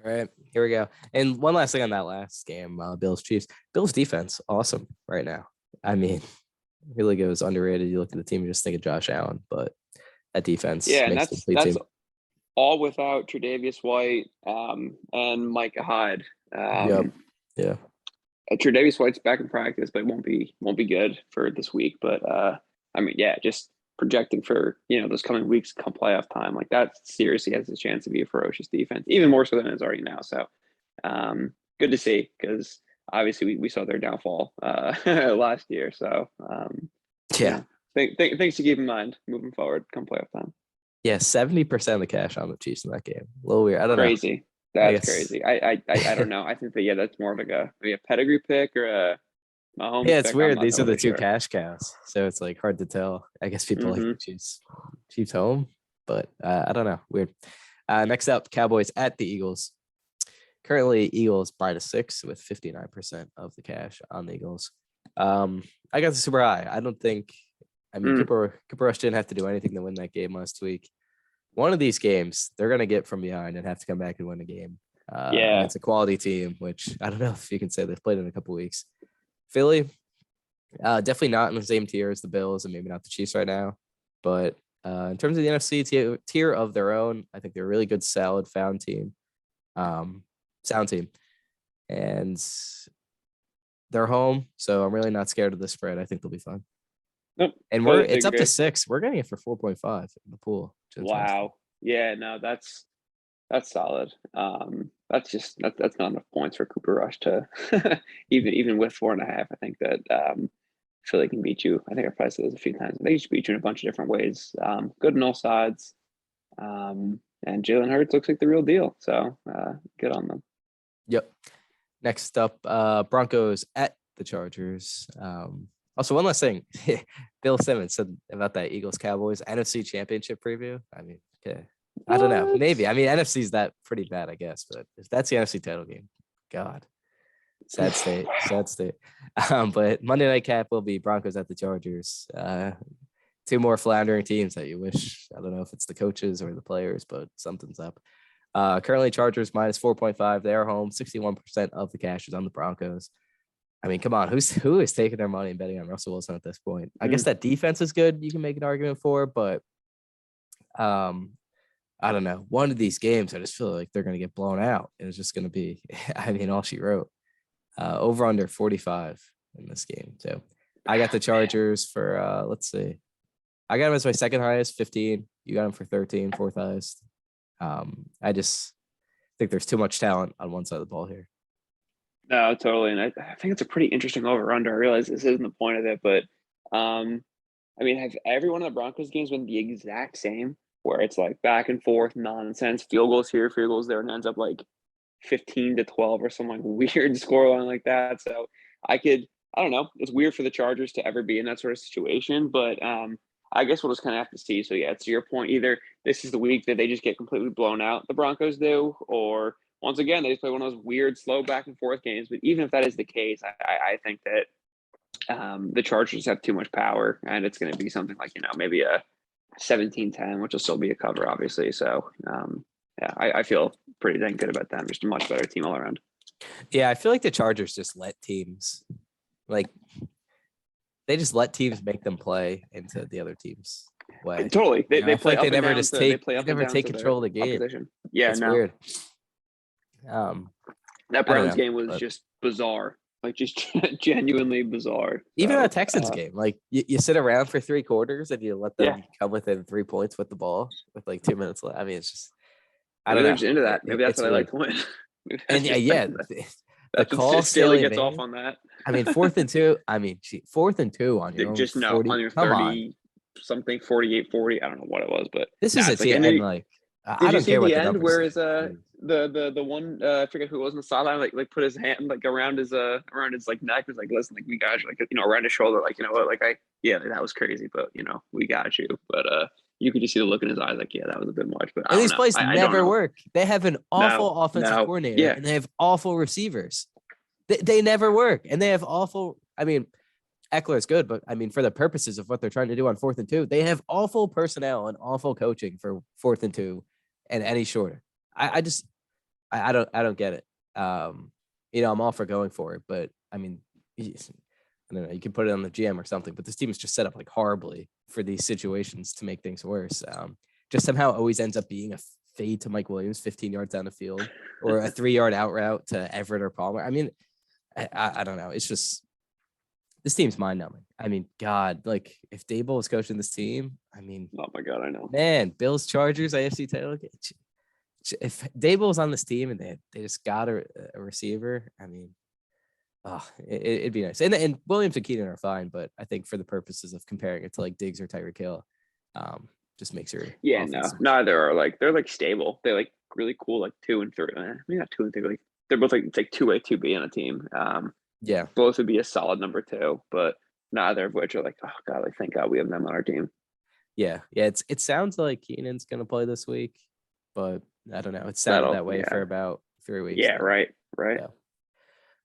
All right, here we go. And one last thing on that last game, Bills Chiefs. Bills defense, awesome right now. I mean, really goes underrated. You look at the team, you just think of Josh Allen, but that defense Yeah, and makes the complete that's team. all without Tre'Davious White and Micah Hyde. Yep. Yeah. Tre'Davious White's back in practice, but won't be good for this week. But I mean, yeah, just projecting for those coming weeks come playoff time, like that seriously has a chance to be a ferocious defense, even more so than it's already now. So good to see, because obviously we saw their downfall last year. So Yeah. Things to keep in mind moving forward come playoff time. Yeah, 70% of the cash on the Chiefs in that game. A little weird. I don't know. Crazy. That's crazy. I don't know. I think that that's more of like maybe a pedigree pick or a Mahomes Yeah, it's pick. weird. These are the really two sure. cash cows, so it's like hard to tell. I guess people like to choose Chiefs home, but I don't know. Weird. Next up, Cowboys at the Eagles. Currently, Eagles -6 with 59% of the cash on the Eagles. I got the super high. I don't think. I mean, Cooper Rush didn't have to do anything to win that game last week. One of these games, they're going to get from behind and have to come back and win a game. It's a quality team, which I don't know if you can say they've played in a couple weeks. Philly, definitely not in the same tier as the Bills and maybe not the Chiefs right now. But in terms of the NFC tier of their own, I think they're a really good, solid, sound team. And they're home, so I'm really not scared of the spread. I think they'll be fine. Nope, and it's up to 6. We're getting it for 4.5 in the pool. Wow. Yeah, no, that's solid. That's not enough points for Cooper Rush to even with 4.5. I think that Philly can beat you. I think I've probably said this a few times. They should beat you in a bunch of different ways. Good on all sides. And Jalen Hurts looks like the real deal. So good on them. Yep. Next up, Broncos at the Chargers. Also, one last thing. Bill Simmons said about that Eagles-Cowboys NFC Championship preview. I mean, okay. I don't know. Maybe. I mean, NFC's that pretty bad, I guess. But if that's the NFC title game, God. Sad state. But Monday Night Cap will be Broncos at the Chargers. Two more floundering teams that you wish. I don't know if it's the coaches or the players, but something's up. Currently, Chargers -4.5. They are home. 61% of the cash is on the Broncos. I mean, come on, who is taking their money and betting on Russell Wilson at this point? I guess that defense is good. You can make an argument for, but I don't know. One of these games, I just feel like they're going to get blown out. And it's just going to be, I mean, all she wrote. Over under 45 in this game. So I got the Chargers for, let's see. I got them as my second highest, 15. You got them for 13, fourth highest. I just think there's too much talent on one side of the ball here. No, totally. And I think it's a pretty interesting over-under. I realize this isn't the point of it, but I mean, have every one of the Broncos games been the exact same, where it's like back and forth nonsense, field goals here, field goals there, and ends up like 15-12 or some like weird scoreline like that? So I don't know. It's weird for the Chargers to ever be in that sort of situation, but I guess we'll just kind of have to see. So yeah, to your point, either this is the week that they just get completely blown out, the Broncos do, or once again, they just play one of those weird, slow back and forth games. But even if that is the case, I think that the Chargers have too much power, and it's going to be something like, maybe a 17-10, which will still be a cover, obviously. So, yeah, I feel pretty dang good about them. Just a much better team all around. Yeah, I feel like the Chargers just let teams, they just let teams make them play into the other team's way. Totally. They play like they never just take control of the game. Opposition. Yeah, it's weird. That Browns game was just bizarre. Like, just genuinely bizarre. Even a Texans game, like you sit around for 3 quarters and you let them come within 3 points with the ball with like 2 minutes left. I mean, it's just I don't know. They're just into that. Maybe that's what I like to win. And the call Staley gets off on that. I mean, 4th and 2. I mean, 4th and 2 on your own. Just no 40, on your 30 something 48-40. I don't know what it was, but this is a team. Did you see the end where is the one I forget who it was on the sideline like put his hand like around his like neck, was like, listen, like, we got you, like, around his shoulder, like, what, like, that was crazy, but we got you. But you could just see the look in his eyes, like, yeah, that was a bit much. But these plays never work. They have an awful offensive coordinator, and they have awful receivers. They never work, and they have awful. I mean, Eckler is good, but I mean, for the purposes of what they're trying to do on 4th and 2, they have awful personnel and awful coaching for 4th and 2 and any shorter. I I don't get it. I'm all for going for it, but I mean, I don't know. You can put it on the GM or something, but this team is just set up like horribly for these situations to make things worse. Just somehow always ends up being a fade to Mike Williams 15 yards down the field, or a 3-yard out route to Everett or Palmer. I mean, I don't know. It's just, this team's mind numbing. I mean, God, like if Daboll was coaching this team, I mean, Oh my God, I know. man, Bills, Chargers, AFC title. If Daboll's on this team and they just got a receiver, I mean, it'd be nice. And Williams and Keenan are fine, but I think for the purposes of comparing it to like Diggs or Tyreek Hill, just makes your Yeah, no, neither are like, they're like stable. They're like really cool, like 2 and 3. Maybe not 2 and 3. Like they're both like, it's like 2A, 2B on a team. Yeah, Both would be a solid number 2, but neither of which are like, oh God, like thank God we have them on our team. yeah. It sounds like Keenan's gonna play this week, but I don't know. It sounded that way for about 3 weeks. Yeah, now. right. So,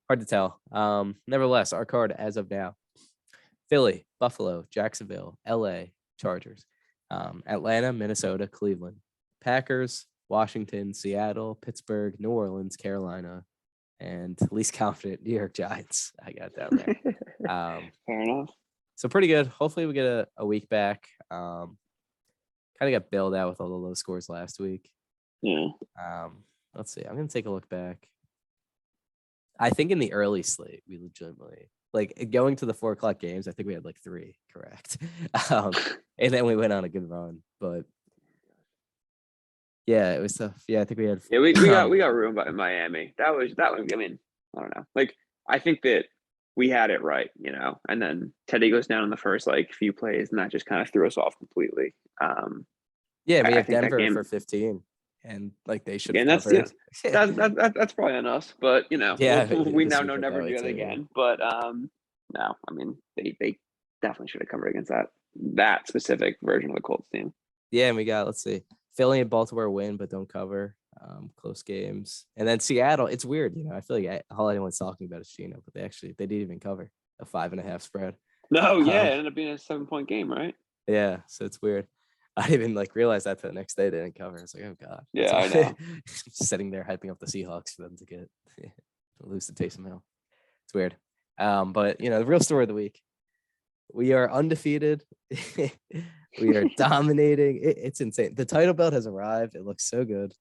hard to tell. Nevertheless, our card as of now: Philly, Buffalo, Jacksonville, LA, Chargers, Atlanta, Minnesota, Cleveland, Packers, Washington, Seattle, Pittsburgh, New Orleans, Carolina, and least confident New York Giants. I got that right. Fair enough. So pretty good. Hopefully we get a week back. Kind of got bailed out with all the low scores last week. Yeah. Let's see. I'm gonna take a look back. I think in the early slate, we legitimately like going to the 4:00 games. I think we had like 3 correct, and then we went on a good run. But yeah, it was tough. Yeah, I think we had. Yeah, we got ruined by Miami. That was. I mean, I don't know. Like I think that we had it right, and then Teddy goes down in the first like few plays, and that just kind of threw us off completely. Yeah, we I have think that Denver game, for 15, and like they should yeah, have and covered. that's probably on us, but Yeah, we this now week know went that never way do that too. again. But no, I mean they definitely should have covered against that specific version of the Colts team. Yeah, and we got, let's see, Philly and Baltimore win but don't cover. Close games, and then Seattle. It's weird, I feel like all anyone's talking about is Gino, but they didn't even cover a 5.5 spread. No, yeah, it ended up being a 7-point game, right? Yeah, so it's weird. I didn't even like realize that the next day they didn't cover. It's like, oh God. Yeah, I know. Sitting there hyping up the Seahawks for them to get lose to Taysom Hill. It's weird. But the real story of the week. We are undefeated. We are dominating. It's insane. The title belt has arrived. It looks so good.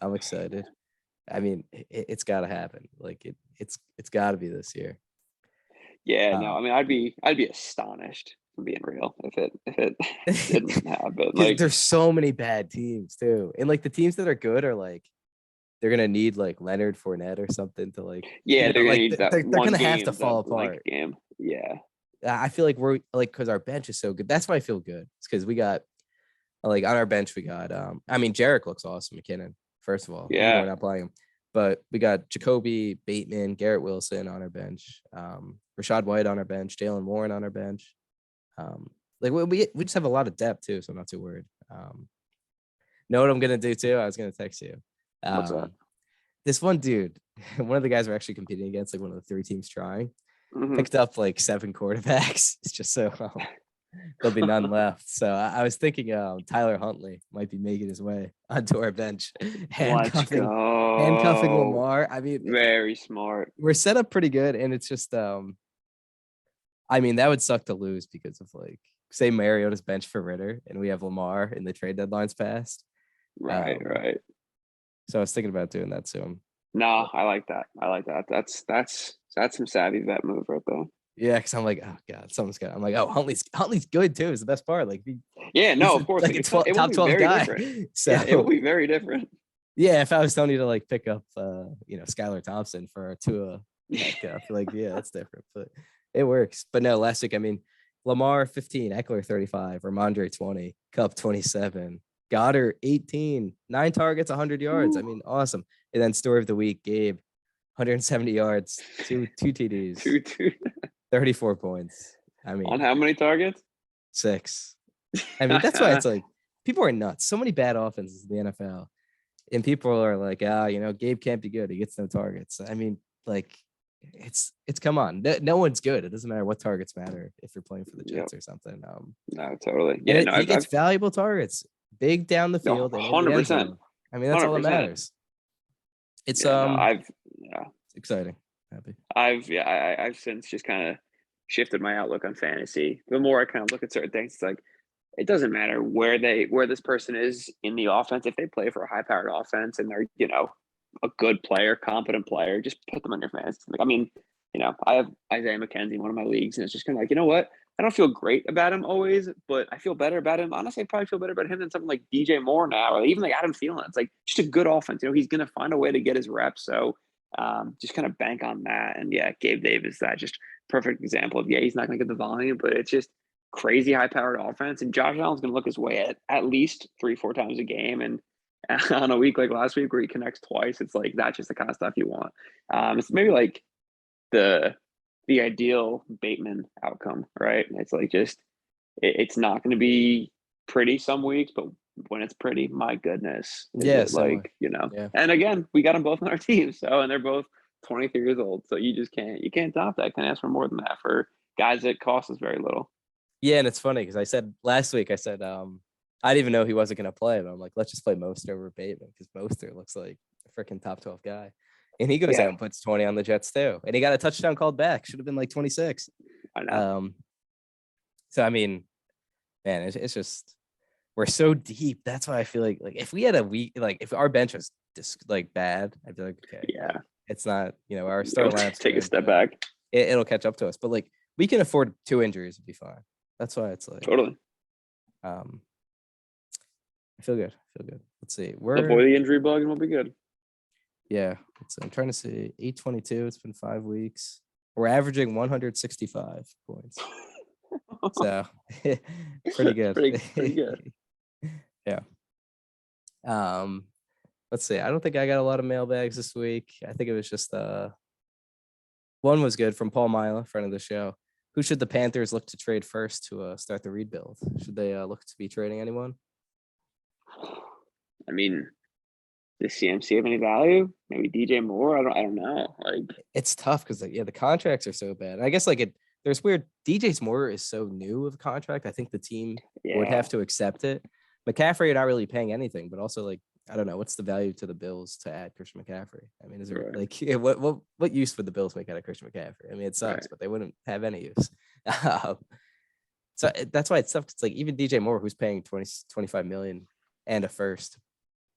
I'm excited. I mean, it's got to happen. Like it's got to be this year. Yeah, no, I mean, I'd be astonished, for being real, if it didn't happen. Like, there's so many bad teams too, and like the teams that are good are like they're gonna need like Leonard Fournette or something to like. Yeah, they're gonna need that they're one gonna game, have to fall apart. Game. Yeah, I feel like we're like, because our bench is so good. That's why I feel good. It's because we got like on our bench we got I mean Jarek looks awesome, McKinnon. First of all, yeah, we're not playing him, but we got Jacoby, Bateman, Garrett Wilson on our bench, Rashad White on our bench, Jalen Warren on our bench. Like we just have a lot of depth too, so I'm not too worried. Know what I'm gonna do too? I was gonna text you. What's that? This one dude, one of the guys we're actually competing against, like one of the 3 teams trying, picked up like 7 quarterbacks. It's just so there'll be none left. So I was thinking Tyler Huntley might be making his way onto our bench, handcuffing Lamar. I mean, very smart. We're set up pretty good, and it's just I mean, that would suck to lose because of like, say Mariota's bench for Ritter and we have Lamar in the trade deadline's passed. Right. So I was thinking about doing that soon. No, I like that. That's some savvy vet move right there. Yeah, because I'm like, oh God, someone's got. I'm like, oh, Huntley's good too. Is the best part. Like, of course, like a top 12 guy. Different. So yeah, it will be very different. Yeah, if I was telling you to like pick up, Skylar Thompson for a Tua, like, yeah, that's different, but it works. But no, last week, I mean, Lamar 15, Eckler 35, Ramondre 20, Cup 27, Goddard 18, 9 targets, 100 yards. Ooh. I mean, awesome. And then story of the week, Gabe, 170 yards, two TDs, 34 points. I mean, on how many targets? 6. I mean, that's why it's like people are nuts. So many bad offenses in the NFL, and people are like, Gabe can't be good. He gets no targets. I mean, like, it's come on. No one's good. It doesn't matter what targets matter if you're playing for the Jets or something. No, totally. Yeah, he gets valuable targets, big down the field, 100%. I mean, that's 100%. All that matters. It's Yeah, no, yeah, exciting. Happy. I've since just kind of shifted my outlook on fantasy. The more I kind of look at certain things, it's like it doesn't matter where this person is in the offense. If they play for a high powered offense and they're, a good player, competent player, just put them on your fantasy. Like, I mean, I have Isaiah McKenzie in one of my leagues, and it's just kind of like, you know what? I don't feel great about him always, but I feel better about him. Honestly, I probably feel better about him than something like DJ Moore now, or even like Adam Thielen. It's like just a good offense. He's going to find a way to get his reps. So just kind of bank on that. And yeah, Gabe Davis, that just perfect example of, he's not going to get the volume, but it's just crazy high powered offense. And Josh Allen's going to look his way at least 3-4 times a game. And on a week like last week where he connects twice, it's like that's just the kind of stuff you want. It's maybe like the ideal Bateman outcome, right? It's like just it's not going to be pretty some weeks, but when it's pretty, my goodness, is Yeah, it similar. like Yeah. And again, we got them both on our team, and they're both 23 years old, so you can't top that. Can't ask for more than that for guys that cost us very little. Yeah, and it's funny because I said last week, I didn't even know he wasn't gonna play, but I'm like, let's just play Mostert over Bateman because Mostert looks like a freaking top 12 guy. And he goes out and puts 20 on the Jets too. And he got a touchdown called back. Should have been like 26. I know. So I mean, man, it's just we're so deep. That's why I feel like if we had a week, like if our bench was just like bad, I'd be like, okay, Yeah. it's not, our start lineups Take a step but back. It'll catch up to us. But like we can afford 2 injuries, it'd be fine. That's why it's like Totally. I feel good. Let's see. Avoid the injury bug and we'll be good. Yeah. I'm trying to see 822. It's been 5 weeks. We're averaging 165 points. So pretty good. pretty good. Yeah. Let's see. I don't think I got a lot of mailbags this week. I think it was just one was good from Paul Mila, friend of the show. Who should the Panthers look to trade first to start the rebuild? Should they look to be trading anyone? I mean, does CMC have any value? Maybe DJ Moore? I don't know. Like, it's tough because the contracts are so bad. I guess there's weird. DJ Moore is so new of a contract. I think the team would have to accept it. McCaffrey, you're not really paying anything, but also I don't know what's the value to the Bills to add Christian McCaffrey. I mean, is it what use would the Bills make out of Christian McCaffrey? I mean, it sucks, but they wouldn't have any use. So that's why it's tough. It's like even DJ Moore, who's paying 25 million and a first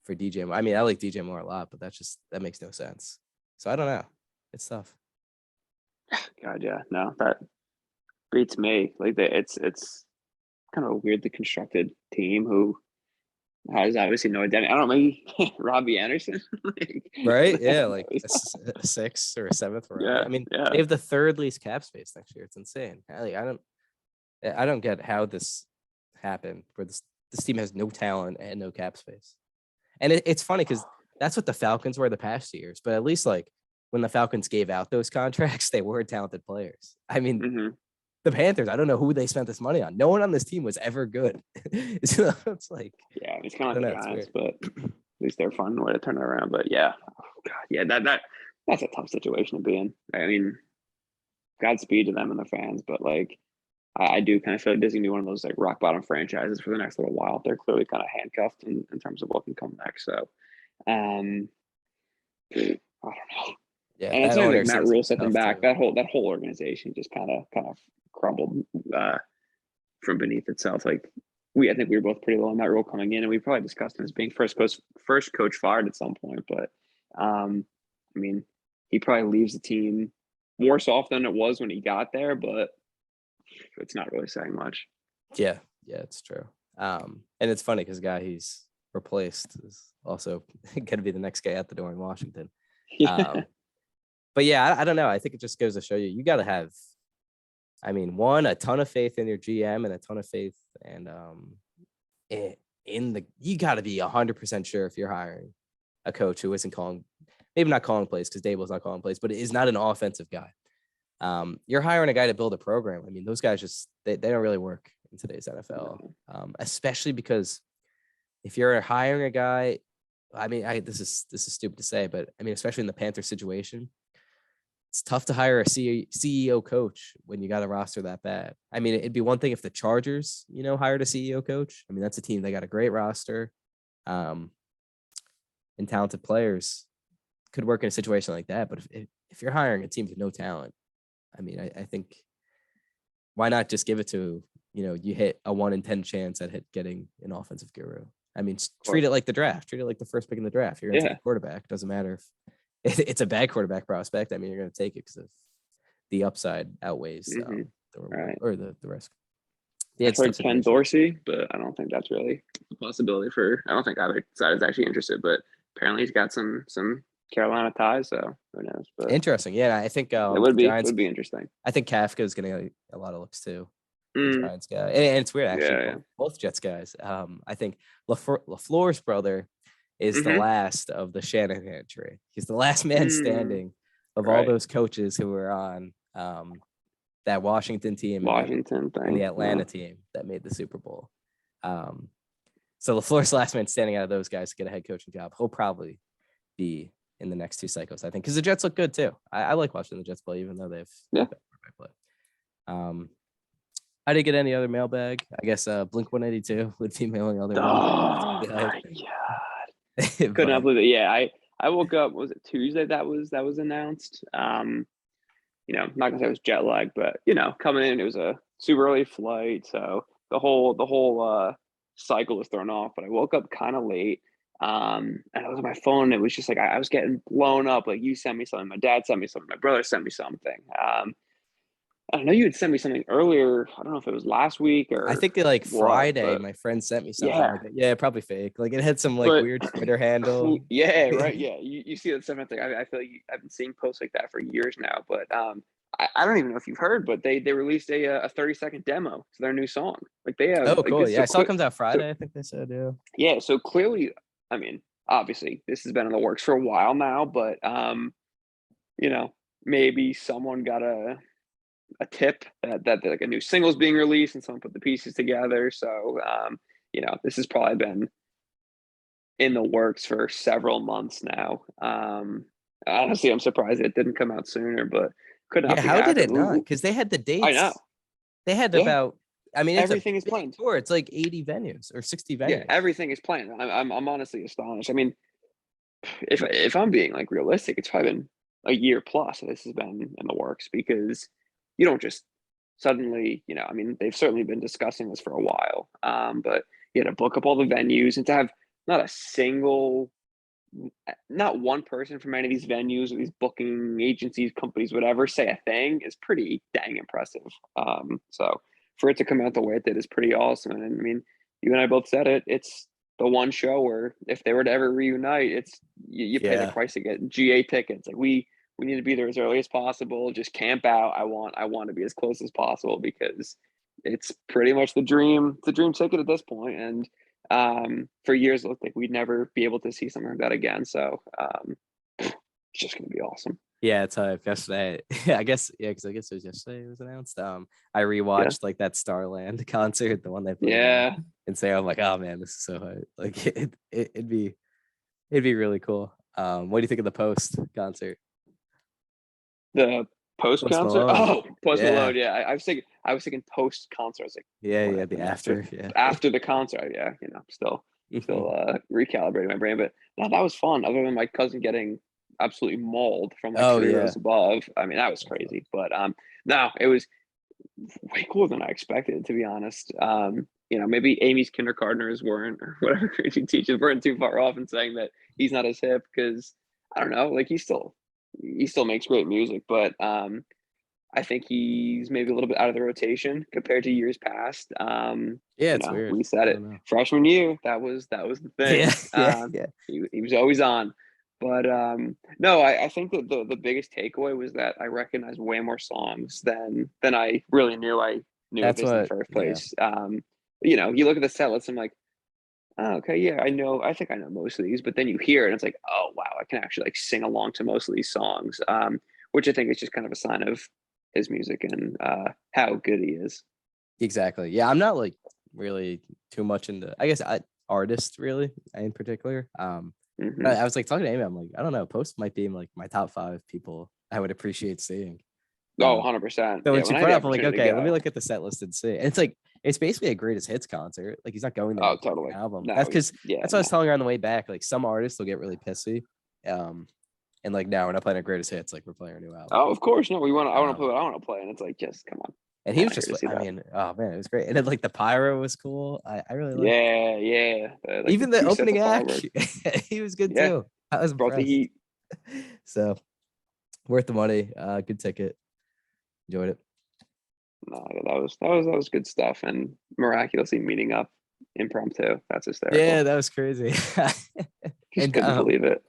for DJ Moore. I mean, I like DJ Moore a lot, but that makes no sense. So I don't know. It's tough. God, yeah, no, that beats me. Like it's kind of a weirdly constructed team who has obviously no identity. I don't know, maybe Robbie Anderson. Right? Yeah, like a 6th or a 7th round. Yeah, I mean, they have the 3rd least cap space next year. It's insane. I don't get how this happened where this team has no talent and no cap space. And it's funny because that's what the Falcons were the past years. But at least when the Falcons gave out those contracts, they were talented players. I mean, the Panthers, I don't know who they spent this money on. No one on this team was ever good. So it's like, it's kind of like the Giants, but at least they're finding a way to turn it around. But yeah, that's a tough situation to be in. I mean, Godspeed to them and their fans, but I do kind of feel like this is gonna be one of those rock bottom franchises for the next little while. They're clearly kind of handcuffed in terms of what can come next. So, I don't know. Yeah, and it's not like Matt Rule set them back. That whole organization just kind of crumbled from beneath itself. I think we were both pretty low on Matt Rule coming in, and we probably discussed him as being first coach fired at some point. But I mean, he probably leaves the team worse off than it was when he got there, but it's not really saying much. Yeah, it's true. And it's funny because the guy he's replaced is also going to be the next guy out the door in Washington. But yeah, I don't know. I think it just goes to show you got to have, a ton of faith in your GM and a ton of faith and you got to be 100% sure if you're hiring a coach who isn't maybe not calling plays because Dable's not calling plays, but is not an offensive guy. You're hiring a guy to build a program. I mean, those guys just they don't really work in today's NFL, especially because if you're hiring a guy, this is stupid to say, but especially in the Panther situation, it's tough to hire a CEO coach when you got a roster that bad. It'd be one thing if the Chargers, hired a CEO coach. That's a team they got a great roster, and talented players. could work in a situation like that. But if you're hiring a team with no talent, I mean, I think why not just give it to, you hit a 1 in 10 chance at getting an offensive guru. I mean, treat it like the draft. Treat it like the first pick in the draft. You're going to take a quarterback. Doesn't matter if it's a bad quarterback prospect. I mean, you're going to take it because of the upside outweighs the reward or the risk. I've heard Ken Dorsey, but I don't think that's really a possibility I don't think either side is actually interested, but apparently he's got some Carolina ties, so who knows? But interesting. Yeah, I think it would be interesting. I think Kafka is going to get a lot of looks too. The Giants guy, and it's weird actually. Both Jets guys. I think LaFleur's brother is the last of the Shanahan tree. He's the last man standing of all those coaches who were on that Washington team, and the Atlanta team that made the Super Bowl. So LaFleur's last man standing out of those guys to get a head coaching job. He'll probably be in the next 2 cycles, I think, because the Jets look good too. I like watching the Jets play, even though they've play. I didn't get any other mailbag. I guess Blink 182 would be mailing other. Oh my god! Could not believe it. Yeah, I woke up. Was it Tuesday that was announced? I'm not gonna say it was jet lag, but coming in, it was a super early flight, so the whole cycle was thrown off. But I woke up kind of late, and I was on my phone. And it was just like I was getting blown up. Like, you sent me something, my dad sent me something, my brother sent me something. I know you had sent me something earlier. I don't know if it was last week or I think Friday. My friend sent me something. Yeah, like that. Yeah, probably fake. Like, it had some weird Twitter handle. Yeah, right. Yeah, you see that stuff. I feel like I've been seeing posts like that for years now. But I don't even know if you've heard, but they released a 30-second demo to their new song. Like, they have. Oh, cool. Yeah, I saw it comes out Friday. I think they said. Yeah. Yeah. So clearly, I mean, obviously, this has been in the works for a while now. But maybe someone got a tip that like a new single is being released and someone put the pieces together. So, this has probably been in the works for several months now. Honestly, I'm surprised it didn't come out sooner, but could not. Yeah, how did it not? Because they had the dates. I know. They had about. I mean, everything is planned. Tour. It's like 80 venues or 60 venues. Yeah, everything is planned. I'm honestly astonished. I mean, if I'm being like realistic, it's probably been a year plus this has been in the works, because you don't just suddenly, I mean, they've certainly been discussing this for a while, but you had to book up all the venues and to have not one person from any of these venues or these booking agencies, companies, whatever, say a thing is pretty dang impressive. So for it to come out the way it did is pretty awesome. And I mean, you and I both said it. It's the one show where if they were to ever reunite, it's you pay the price to get GA tickets. Like, we need to be there as early as possible. Just camp out. I want to be as close as possible, because it's pretty much the dream ticket at this point. And for years, it looked like we'd never be able to see something like that again. So it's just going to be awesome. Yeah, it's yesterday. I guess it was yesterday it was announced. I rewatched like that Starland concert, the one they played. And say, I'm like, oh man, this is so hard. Like, it'd be really cool. What do you think of the post concert? The post concert? Oh, Post Malone. Yeah, I was thinking post concert. I was like, the after. After the concert. Yeah, still recalibrating my brain. But no, that was fun. Other than my cousin getting absolutely mauled from like 3 rows above. I mean, that was crazy. But no, it was way cooler than I expected, to be honest. Maybe Amy's kindergartners weren't, or whatever crazy teachers weren't too far off in saying that he's not as hip, because I don't know, like he still makes great music, but I think he's maybe a little bit out of the rotation compared to years past. It's weird. We said it freshman year. That was the thing. He was always on. But no, I think that the biggest takeaway was that I recognized way more songs than I really knew I knew in the first place. You look at the set list, I'm like, oh, okay, yeah, I think I know most of these, but then you hear it and it's like, oh wow, I can actually like sing along to most of these songs, which I think is just kind of a sign of his music and how good he is. Exactly. Yeah, I'm not like really too much into, I guess, artists really in particular. But I was like talking to Amy, I'm like, I don't know, Post might be in like my top 5 people I would appreciate seeing. Oh, 100%. So when she brought up, I'm like, okay, let me look at the set list and see. And it's like, it's basically a greatest hits concert. Like, he's not going there. Oh, totally. Album. That's because that's what I was telling her on the way back. Like, some artists will get really pissy. And like now we're not playing our greatest hits, like we're playing our new album. Oh, of course, no. I want to play Um, what I want to play, and it's like, just come on. and I'm he was not here just, to see I that. mean, oh man, it was great. And then like the pyro was cool. I really liked it. Yeah. Like the Even the 2 sets opening of act, fireworks. he was good Yeah, too. I was brought the impressed. heat. So worth the money. Good ticket. Enjoyed it. No, that was good stuff, and miraculously meeting up impromptu. That's Yeah, hysterical. that was crazy. Just And couldn't believe it.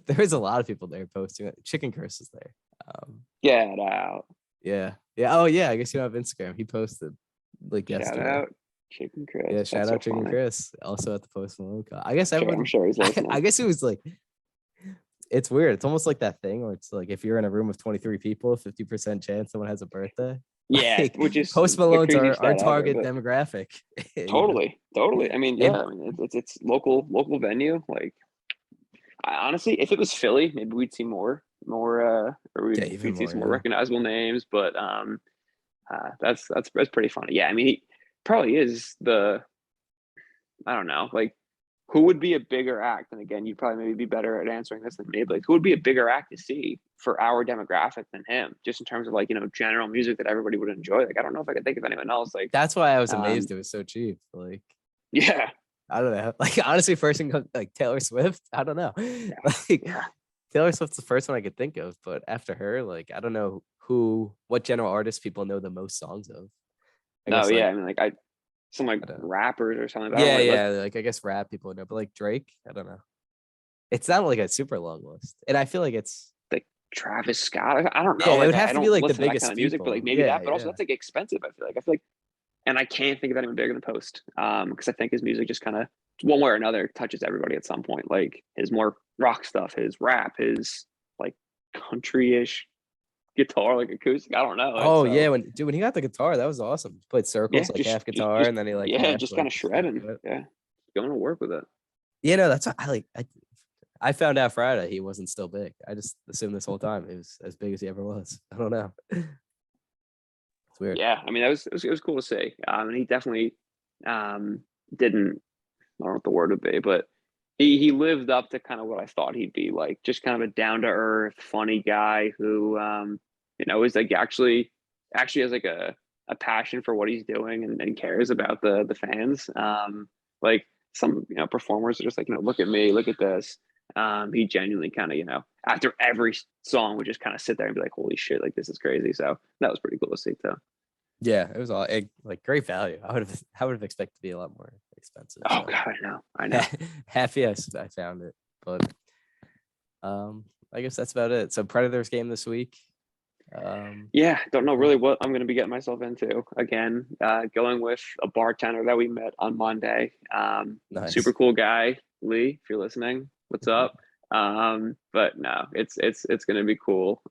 there was a lot of people there posting it. Chicken Curse is there. Get out. Yeah. Yeah. Oh yeah. I guess you don't have Instagram. He posted like Shout yesterday. out Chicken Chris. Yeah, shout That's so out Chicken funny. Chris. Also at the Post Malone I guess Sure, I'm everyone sure he's listening. I guess it was like it's weird. It's almost like that thing where it's like if you're in a room of 23 people, 50% chance someone has a birthday. Yeah, Like which is Post the Malone's craziest our stat ever, target but demographic. totally. I mean, And yeah, I mean it's local venue. Like, honestly, if it was Philly, maybe we'd see more, or yeah, we'd, even we'd see more. some more Yeah. recognizable names. But that's pretty funny. Yeah, I mean, he probably is I don't know, like, who would be a bigger act? And again, you'd probably maybe be better at answering this than me. But like, who would be a bigger act to see for our demographic than him? Just in terms of like, general music that everybody would enjoy. Like, I don't know if I could think of anyone else. Like, That's why I was um, amazed it was so cheap. Like yeah, I don't know. Like honestly, first thing like Taylor Swift. I don't know. Like yeah. Taylor Swift's the first one I could think of, but after her, like I don't know what general artists people know the most songs of. I No, guess yeah. like I mean, like, some like I don't know. rappers or something. But I don't Yeah, really yeah. Like I guess rap people know, but like Drake, I don't know. It's not like a super long list, and I feel like it's like Travis Scott. I don't know. yeah. It Like, would I have to be don't like the listen to that kind biggest of music, but like people. maybe Yeah, that. But also yeah. that's like expensive. I feel like, and I can't think of anyone bigger than Post. Because I think his music just kind of one way or another touches everybody at some point. Like his more rock stuff, his rap, his like country-ish guitar, like acoustic. I don't know. Oh So yeah, when he got the guitar, that was awesome. He played yeah, circles like just half just guitar, just and then he like yeah, half just kind like of stuck shredding. to it. Yeah, going to work with it. Yeah, no, that's what I like. I found out Friday he wasn't still big. I just assumed this whole time he was as big as he ever was. I don't know. It's weird. Yeah, I mean it was cool to see. And he definitely didn't, I don't know what the word would be, but he lived up to kind of what I thought he'd be, like just kind of a down to earth, funny guy who is like actually has like a passion for what he's doing, and cares about the fans. Like some performers are just like, look at me, look at this. He genuinely kind of, after every song would just kind of sit there and be like, holy shit, like this is crazy. So that was pretty cool to see too. Yeah, it was all like great value. I would have expected to be a lot more expensive. Oh So god, I know. happy I found it, but I guess that's about it. So Predators game this week. Yeah, don't know really what I'm going to be getting myself into. Again, going with a bartender that we met on Monday. Super Nice. cool guy, Lee. If you're listening, what's up? But no, it's going to be cool.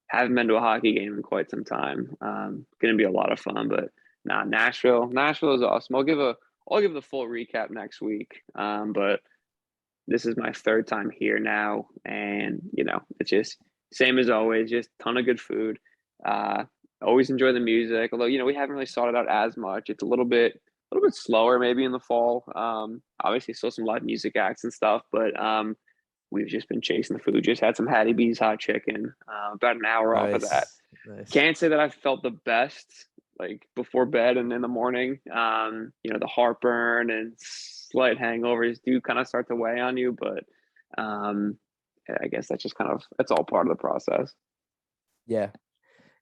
Haven't been to a hockey game in quite some time. Going to be a lot of fun. But nah, Nashville is awesome. I'll give the full recap next week. But this is my third time here now, and it's just same as always, just ton of good food. Uh, Always enjoy the music, although we haven't really sought it out as much. It's a little bit slower maybe in the fall. Obviously still some live music acts and stuff, but we've just been chasing the food. Just had some Hattie B's hot chicken. About an hour off of that. Nice. Nice. Can't say that I felt the best like before bed and in the morning. The heartburn and slight hangovers do kind of start to weigh on you, but I guess that's just that's all part of the process. Yeah.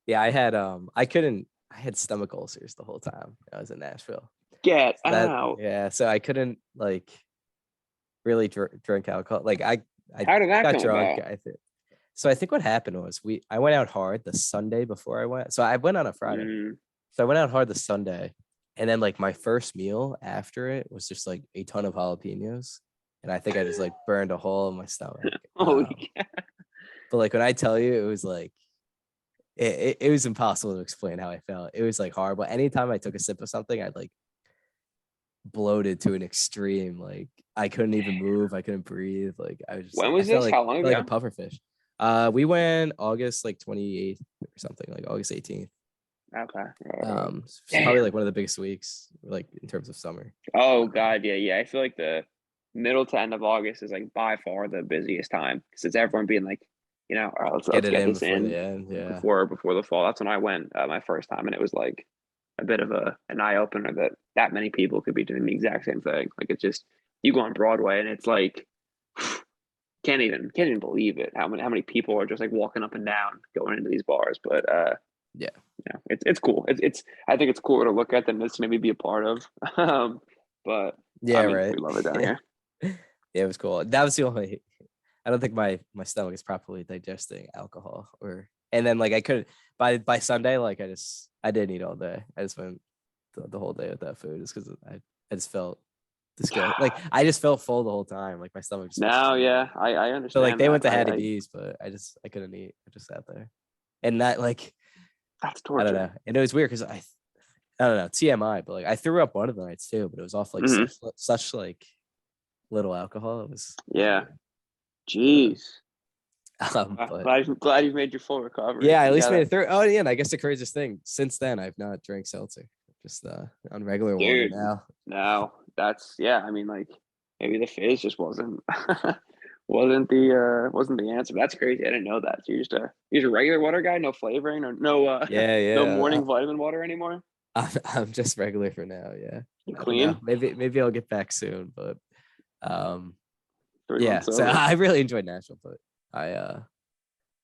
Yeah, I had stomach ulcers the whole time I was in Nashville. Get So out. yeah, so I couldn't like really drink alcohol. Like I How did that got come drunk. about? So I think what happened was I went out hard the Sunday before I went. So I went on a Friday. So I went out hard the Sunday, and then like my first meal after it was just like a ton of jalapenos, and I think I just like burned a hole in my stomach. Holy cow. But like when I tell you, it was like it was impossible to explain how I felt. It was like horrible. Anytime I took a sip of something, I'd like bloated to an extreme. Like I couldn't even move. I couldn't breathe. Like I was just When like I was felt this? like How long like a ago? puffer fish. We went August like 28th or something, like August 18th. Okay. It's probably Damn. like one of the biggest weeks, like in terms of summer. Oh god, yeah. I feel like the middle to end of August is like by far the busiest time because it's everyone being like, all right, Get let's it get in this before the in end. Yeah. before the fall. That's when I went my first time, and it was like a bit of an eye opener that many people could be doing the exact same thing. Like it's just you go on Broadway and it's like can't even believe it how many people are just like walking up and down going into these bars. But Yeah. it's cool. It's I think it's cooler to look at than this maybe be a part of. But Yeah. I mean, Right. we love it down here. Yeah, it was cool. That was the only. I don't think my stomach is properly digesting alcohol, and then like I could by Sunday, like I didn't eat all day. I just went the whole day with that food just because I just felt disgusted. Like I just felt full the whole time. Like my stomach just felt Now, so yeah, weird. I So like understand they that. went to Hattie I B's, but I couldn't eat. I just sat there, and that like That's I don't torture. know. And it was weird because I don't know TMI, but like I threw up one of the nights too, but it was off like Hmm. such like little alcohol. It was Yeah. weird. But Jeez. but Glad you've made your full recovery. yeah, I at You least made gotta, it through. Oh yeah, and I guess the craziest thing since then I've not drank seltzer, just on regular water dude. now. No, that's yeah. I mean, like maybe the fizz just wasn't the answer. That's crazy. I didn't know that. So you're just a regular water guy, no flavoring or no Yeah, no yeah. morning vitamin water anymore. I'm just regular for now. Yeah, You I don't know. clean Maybe I'll get back soon, but um, 3 months yeah. So over. I really enjoyed Nashville, but I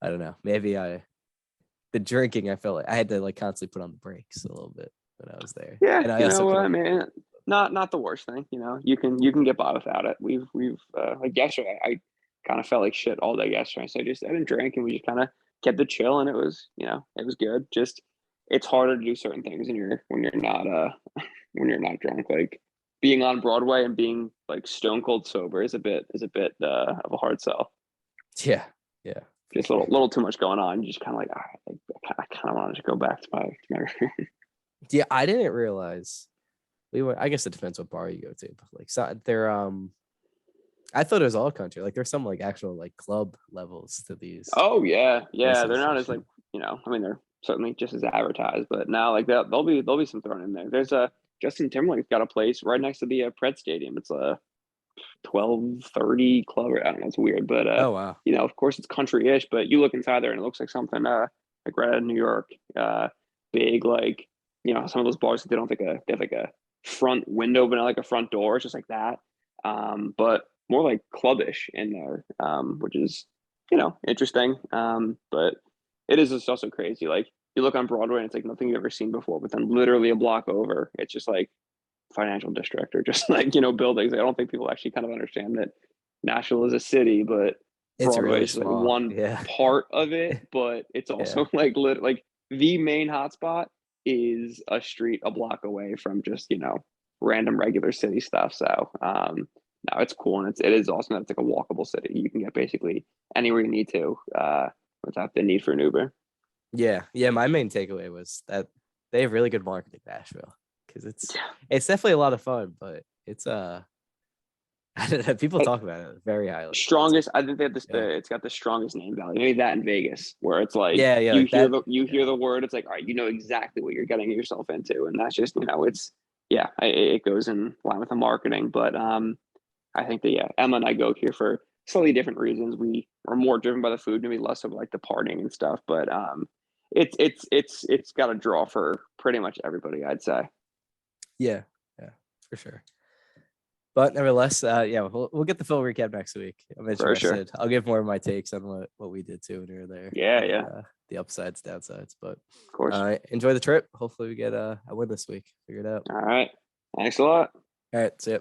don't know. Maybe the drinking I felt like I had to like constantly put on the brakes a little bit when I was there, Yeah, and I you also know what, couldn't. man. Not the worst thing. You can get by without it. We've like yesterday, I kind of felt like shit all day yesterday. So I didn't drink, and we just kind of kept it chill, and it was good. Just it's harder to do certain things when you're not drunk. Like being on Broadway and being like stone cold sober is a bit of a hard sell. Yeah, yeah, for Just sure. little too much going on. You just kind of like, all right, like, I kind of wanted to go back to my Yeah, I didn't realize we went. I guess it depends what bar you go to, but like so they're I thought it was all country. Like there's some like actual like club levels to these Oh yeah, yeah. They're places. not as like I mean, they're certainly just as advertised, but now like there'll be some thrown in there. There's a Justin Timberlake's got a place right next to the Pred Stadium. It's a 12:30 club. I don't know. It's weird, but Oh wow. of course it's country-ish. But you look inside there and it looks like something like right out of New York. Big like some of those bars they don't they have like a front window, but not like a front door. It's just like that. But more like clubbish in there, which is interesting. But it is just also crazy. Like you look on Broadway and it's like nothing you've ever seen before, but then literally a block over, it's just like financial district or just like buildings. I don't think people actually kind of understand that Nashville is a city, but It's Broadway really is just like small. one Yeah. part of it. But it's Yeah. also like the main hotspot is a street a block away from just random regular city stuff. So no, it's cool and it is awesome that it's like a walkable city. You can get basically anywhere you need to without the need for an Uber. Yeah. Yeah. My main takeaway was that they have really good marketing in Nashville because it's definitely a lot of fun, but it's I don't know, people talk about it very highly. It's like Strongest. I think they have this. yeah. It's got the strongest name value. Maybe that in Vegas, where it's like Yeah, yeah, you like hear that. the you Yeah. hear the word. It's like all right, you know exactly what you're getting yourself into, and that's just it's yeah, it goes in line with the marketing. But I think that Emma and I go here for slightly different reasons. We are more driven by the food, maybe less of like the partying and stuff. But it's got a draw for pretty much everybody, I'd say. Yeah. Yeah, for sure. But nevertheless, yeah, we'll get the full recap next week. I'm For sure. interested. I'll give more of my takes on what we did too when we were there, Yeah, and yeah, the upsides, downsides. But of course. enjoy the trip. Hopefully, we get a win this week. Figure it out. All right. Thanks a lot. All right, see ya.